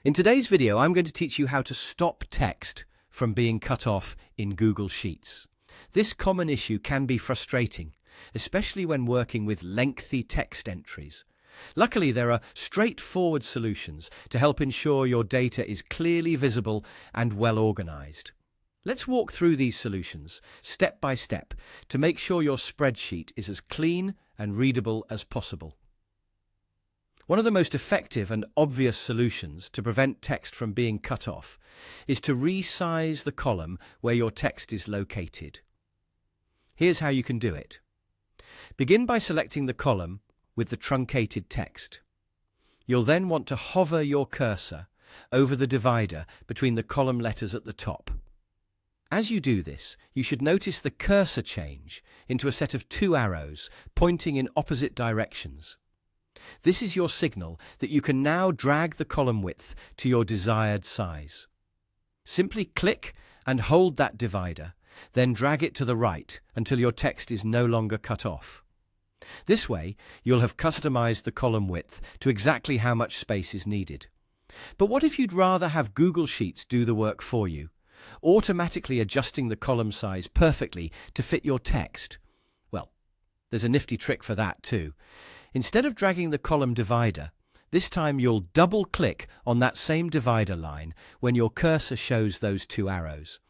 In today's video, I'm going to teach you how to stop text from being cut off in Google Sheets. This common issue can be frustrating, especially when working with lengthy text entries. Luckily, there are straightforward solutions to help ensure your data is clearly visible and well organized. Let's walk through these solutions step by step to make sure your spreadsheet is as clean and readable as possible. One of the most effective and obvious solutions to prevent text from being cut off is to resize the column where your text is located. Here's how you can do it. Begin by selecting the column with the truncated text. You'll then want to hover your cursor over the divider between the column letters at the top. As you do this, you should notice the cursor change into a set of two arrows pointing in opposite directions. This is your signal that you can now drag the column width to your desired size. Simply click and hold that divider, then drag it to the right until your text is no longer cut off. This way, you'll have customized the column width to exactly how much space is needed. But what if you'd rather have Google Sheets do the work for you, automatically adjusting the column size perfectly to fit your text? Well, there's a nifty trick for that too. Instead of dragging the column divider, this time you'll double-click on that same divider line when your cursor shows those two arrows.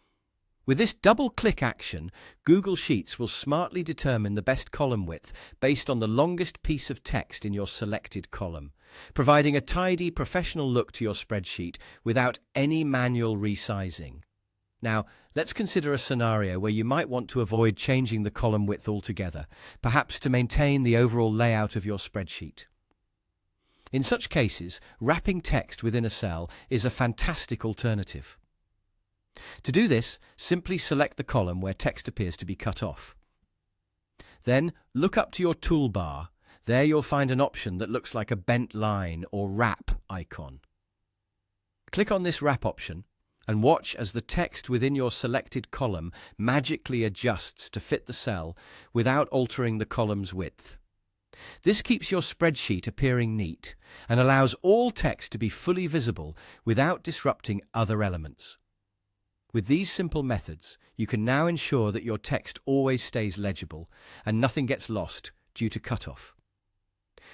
With this double-click action, Google Sheets will smartly determine the best column width based on the longest piece of text in your selected column, providing a tidy, professional look to your spreadsheet without any manual resizing. Now, let's consider a scenario where you might want to avoid changing the column width altogether, perhaps to maintain the overall layout of your spreadsheet. In such cases, wrapping text within a cell is a fantastic alternative. To do this, simply select the column where text appears to be cut off. Then, look up to your toolbar. There you'll find an option that looks like a bent line or wrap icon. Click on this wrap option and watch as the text within your selected column magically adjusts to fit the cell without altering the column's width. This keeps your spreadsheet appearing neat and allows all text to be fully visible without disrupting other elements. With these simple methods, you can now ensure that your text always stays legible and nothing gets lost due to cutoff.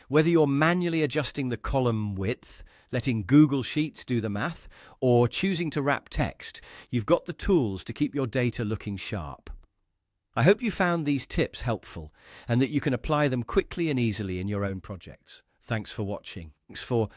Whether you're manually adjusting the column width, letting Google Sheets do the math, or choosing to wrap text, you've got the tools to keep your data looking sharp. I hope you found these tips helpful and that you can apply them quickly and easily in your own projects. Thanks for watching. Thanks for